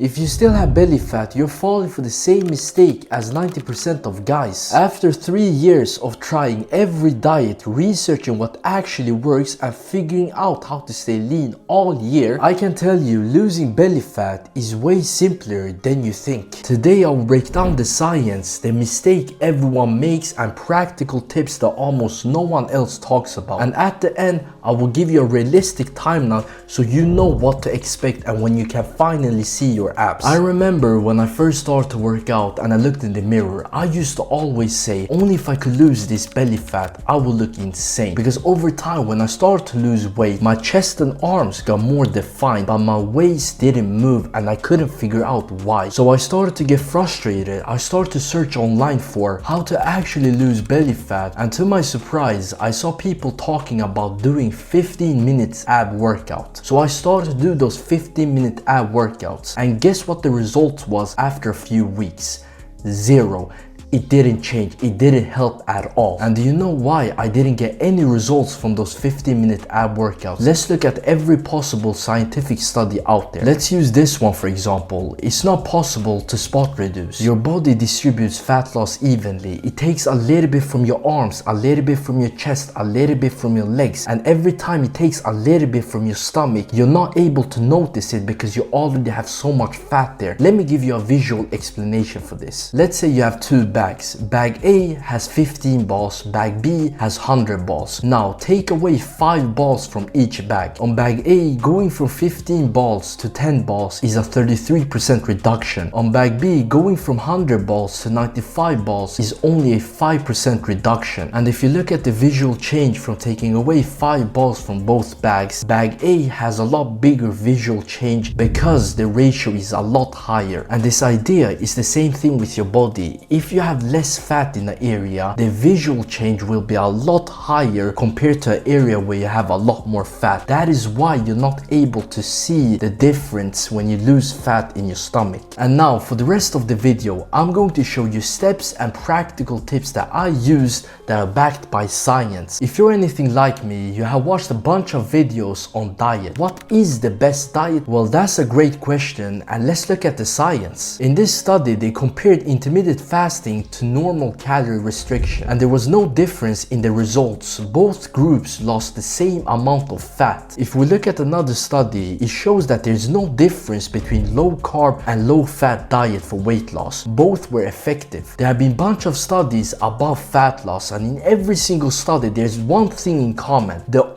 If you still have belly fat, you're falling for the same mistake as 90% of guys. After 3 years of trying every diet, researching what actually works and figuring out how to stay lean all year, I can tell you losing belly fat is way simpler than you think. Today I'll break down the science, the mistake everyone makes and practical tips that almost no one else talks about. And at the end, I will give you a realistic timeline so you know what to expect and when you can finally see your abs. I remember when I first started to work out and I looked in the mirror, I used to always say, only if I could lose this belly fat, I will look insane. Because over time, when I started to lose weight, my chest and arms got more defined, but my waist didn't move and I couldn't figure out why. So I started to get frustrated. I started to search online for how to actually lose belly fat, and to my surprise, I saw people talking about doing 15 minutes ab workout. So I started to do those 15-minute ab workouts, and guess what the result was after a few weeks? Zero. It didn't change, it didn't help at all. And do you know why I didn't get any results from those 15-minute ab workouts? Let's look at every possible scientific study out there. Let's use this one for example. It's not possible to spot reduce. Your body distributes fat loss evenly. It takes a little bit from your arms, a little bit from your chest, a little bit from your legs, and every time it takes a little bit from your stomach, you're not able to notice it because you already have so much fat there. Let me give you a visual explanation for this. Let's say you have two bags. Bag A has 15 balls, bag B has 100 balls. Now take away 5 balls from each bag. On bag A, going from 15 balls to 10 balls is a 33% reduction. On bag B, going from 100 balls to 95 balls is only a 5% reduction. And if you look at the visual change from taking away 5 balls from both bags, bag A has a lot bigger visual change because the ratio is a lot higher. And this idea is the same thing with your body. If you have less fat in the area, the visual change will be a lot higher compared to an area where you have a lot more fat. That is why you're not able to see the difference when you lose fat in your stomach. And now for the rest of the video, I'm going to show you steps and practical tips that I use that are backed by science. If you're anything like me, you have watched a bunch of videos on diet. What is the best diet? Well, that's a great question, and let's look at the science. In this study, they compared intermittent fasting to normal calorie restriction, and there was no difference in the results. Both groups lost the same amount of fat. If we look at another study, it shows that there's no difference between low carb and low fat diet for weight loss. Both were effective. There have been a bunch of studies about fat loss, and in every single study there's one thing in common. The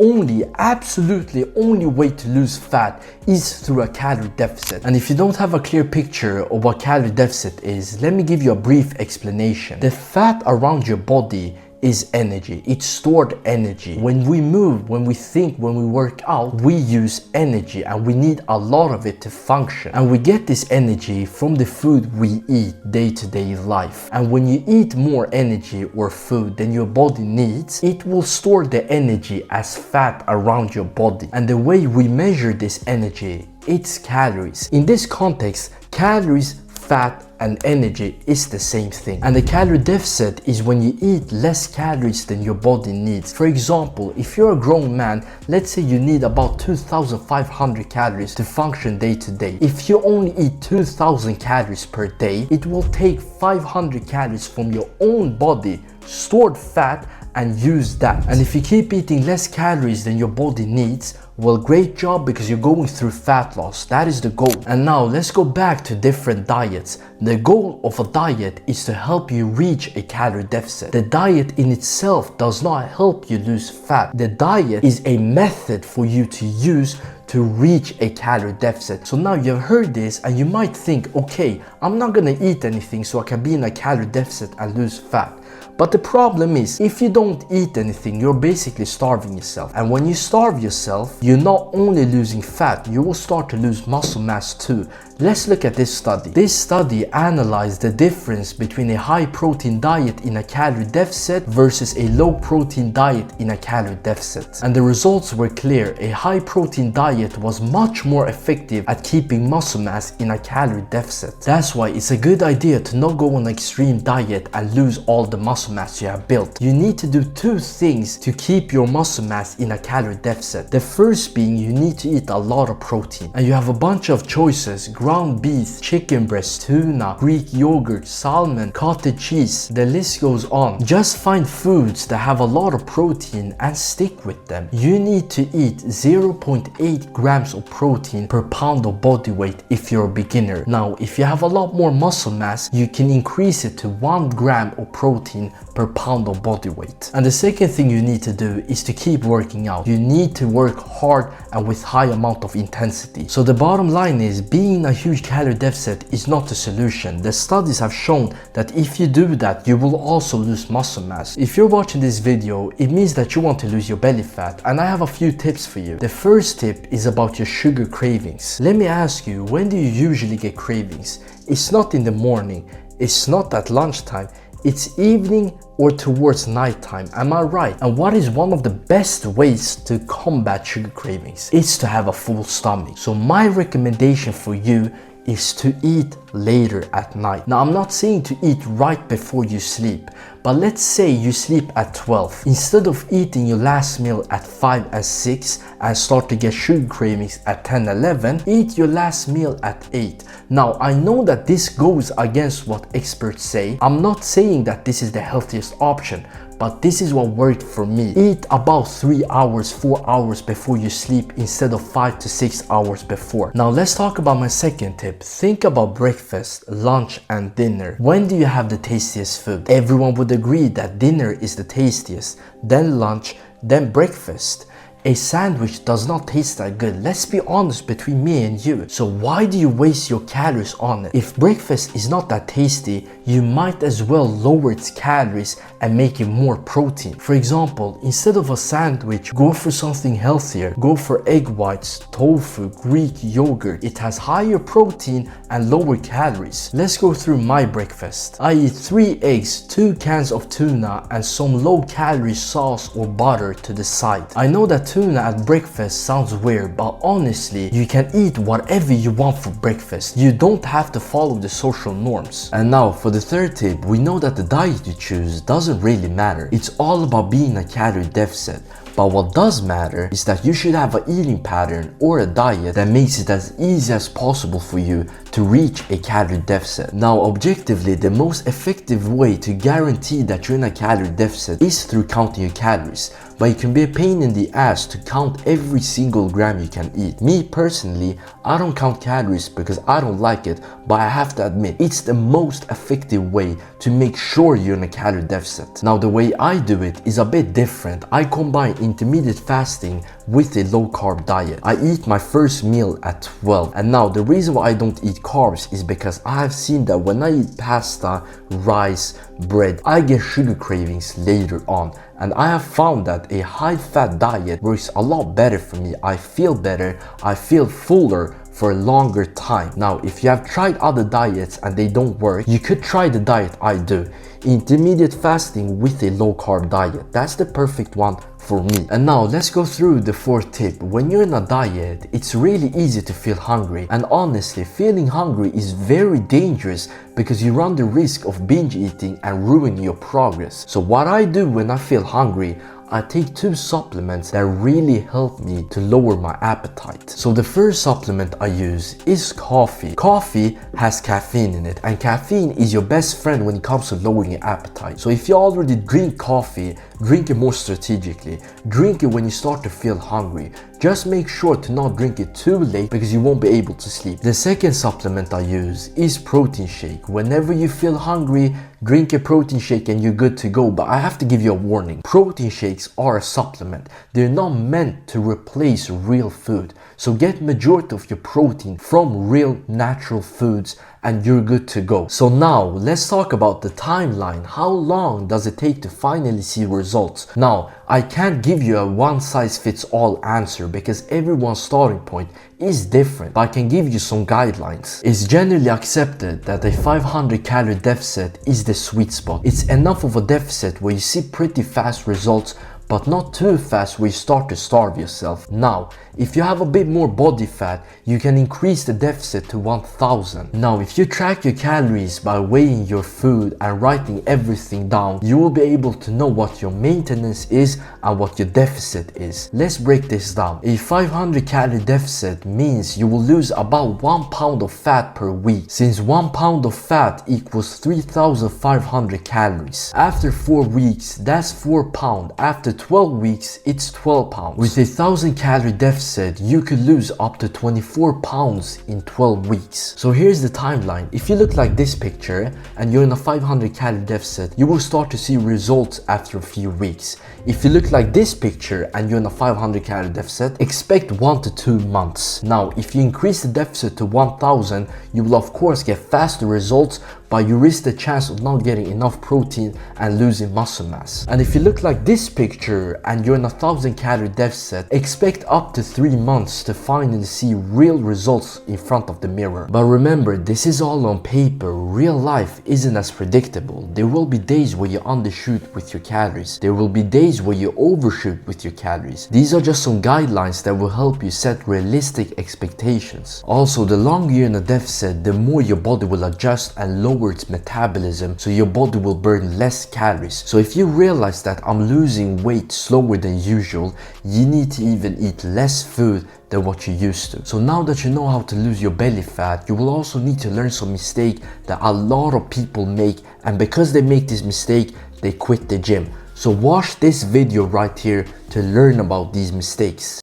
absolutely only way to lose fat is through a calorie deficit. And if you don't have a clear picture of what calorie deficit is, let me give you a brief explanation. The fat around your body is energy. It's stored energy. When we move, when we think, when we work out, we use energy, and we need a lot of it to function. And we get this energy from the food we eat day-to-day life. And when you eat more energy or food than your body needs, it will store the energy as fat around your body. And the way we measure this energy, it's calories. In this context, calories, fat and energy is the same thing. And the calorie deficit is when you eat less calories than your body needs. For example, if you're a grown man, let's say you need about 2,500 calories to function day to day. If you only eat 2,000 calories per day, it will take 500 calories from your own body, stored fat, and use that. And if you keep eating less calories than your body needs, well, great job, because you're going through fat loss. That is the goal. And now let's go back to different diets. The goal of a diet is to help you reach a calorie deficit. The diet in itself does not help you lose fat. The diet is a method for you to use to reach a calorie deficit. So now you've heard this and you might think, okay, I'm not gonna eat anything so I can be in a calorie deficit and lose fat. But the problem is, if you don't eat anything, you're basically starving yourself. And when you starve yourself, you're not only losing fat, you will start to lose muscle mass too. Let's look at this study. This study analyzed the difference between a high protein diet in a calorie deficit versus a low protein diet in a calorie deficit. And the results were clear. A high protein diet was much more effective at keeping muscle mass in a calorie deficit. That's why it's a good idea to not go on an extreme diet and lose all the muscle mass you have built. You need to do two things to keep your muscle mass in a calorie deficit. The first being, you need to eat a lot of protein. And you have a bunch of choices: ground beef, chicken breast, tuna, Greek yogurt, salmon, cottage cheese, the list goes on. Just find foods that have a lot of protein and stick with them. You need to eat 0.8 grams of protein per pound of body weight if you're a beginner. Now, if you have a lot more muscle mass, you can increase it to 1 gram of protein per pound of body weight. And the second thing you need to do is to keep working out. You need to work hard and with high amount of intensity. So the bottom line is, being in a huge calorie deficit is not the solution. The studies have shown that if you do that, you will also lose muscle mass. If you're watching this video, it means that you want to lose your belly fat, and I have a few tips for you. The first tip is about your sugar cravings. Let me ask you, when do you usually get cravings? It's not in the morning, it's not at lunchtime, it's evening or towards nighttime, am I right? And what is one of the best ways to combat sugar cravings? It's to have a full stomach. So my recommendation for you is to eat later at night. Now, I'm not saying to eat right before you sleep, but let's say you sleep at 12. Instead of eating your last meal at 5 and 6 and start to get sugar cravings at 10, 11, eat your last meal at 8. Now, I know that this goes against what experts say. I'm not saying that this is the healthiest option, but this is what worked for me. Eat about 3 hours, 4 hours before you sleep instead of 5 to 6 hours before. Now let's talk about my second tip. Think about breakfast, lunch and dinner. When do you have the tastiest food? Everyone would agree that dinner is the tastiest, then lunch, then breakfast. A sandwich does not taste that good. Let's be honest between me and you. So why do you waste your calories on it? If breakfast is not that tasty, you might as well lower its calories and make it more protein. For example, instead of a sandwich, go for something healthier. Go for egg whites, tofu, Greek yogurt. It has higher protein and lower calories. Let's go through my breakfast. I eat 3 eggs, 2 cans of tuna and some low-calorie sauce or butter to the side. I know that tuna at breakfast sounds weird, but honestly, you can eat whatever you want for breakfast. You don't have to follow the social norms. And now for the third tip, we know that the diet you choose doesn't really matter. It's all about being a calorie deficit. But what does matter is that you should have an eating pattern or a diet that makes it as easy as possible for you to reach a calorie deficit. Now, objectively, the most effective way to guarantee that you're in a calorie deficit is through counting your calories. But it can be a pain in the ass to count every single gram you can eat. Me personally, I don't count calories because I don't like it, but I have to admit, it's the most effective way to make sure you're in a calorie deficit. Now, the way I do it is a bit different. I combine intermittent fasting with a low carb diet. I eat my first meal at 12. And now the reason why I don't eat carbs is because I have seen that when I eat pasta, rice, bread, I get sugar cravings later on. And I have found that a high fat diet works a lot better for me. I feel better, I feel fuller for a longer time. Now, if you have tried other diets and they don't work, you could try the diet I do. Intermediate fasting with a low carb diet. That's the perfect one for me. And now let's go through the fourth tip. When you're in a diet, it's really easy to feel hungry. And honestly, feeling hungry is very dangerous because you run the risk of binge eating and ruining your progress. So what I do when I feel hungry, I take 2 supplements that really help me to lower my appetite. So the first supplement I use is coffee. Coffee has caffeine in it, and caffeine is your best friend when it comes to lowering your appetite. So if you already drink coffee, drink it more strategically. Drink it when you start to feel hungry. Just make sure to not drink it too late because you won't be able to sleep. The second supplement I use is protein shake. Whenever you feel hungry, drink a protein shake and you're good to go. But I have to give you a warning. Protein shakes are a supplement. They're not meant to replace real food. So get majority of your protein from real natural foods and you're good to go. So now let's talk about the timeline. How long does it take to finally see results? Now, I can't give you a one-size-fits-all answer because everyone's starting point is different, but I can give you some guidelines. It's generally accepted that a 500 calorie deficit is the sweet spot. It's enough of a deficit where you see pretty fast results, but not too fast where you start to starve yourself. Now, If you have a bit more body fat, you can increase the deficit to 1000. Now, if you track your calories by weighing your food and writing everything down, you will be able to know what your maintenance is and what your deficit is. Let's break this down. A 500 calorie deficit means you will lose about 1 pound of fat per week, since 1 pound of fat equals 3,500 calories. After 4 weeks, that's 4 pounds. After 12 weeks, it's 12 pounds. With a 1000 calorie deficit, you could lose up to 24 pounds in 12 weeks. So here's the timeline. If you look like this picture and you're in a 500 calorie deficit, you will start to see results after a few weeks. If you look like this picture and you're in a 500 calorie deficit, expect 1 to 2 months. Now, if you increase the deficit to 1000, you will of course get faster results, but you risk the chance of not getting enough protein and losing muscle mass. And if you look like this picture and you're in a 1000 calorie deficit, expect up to 3 months to finally see real results in front of the mirror. But remember, this is all on paper. Real life isn't as predictable. There will be days where you undershoot with your calories. There will be days where you overshoot with your calories. These are just some guidelines that will help you set realistic expectations. Also, the longer you're in a deficit, the more your body will adjust and lower its metabolism, so your body will burn less calories. So if you realize that I'm losing weight slower than usual, you need to even eat less food than what you used to. So now that you know how to lose your belly fat, you will also need to learn some mistake that a lot of people make, and because they make this mistake, they quit the gym. So watch this video right here to learn about these mistakes.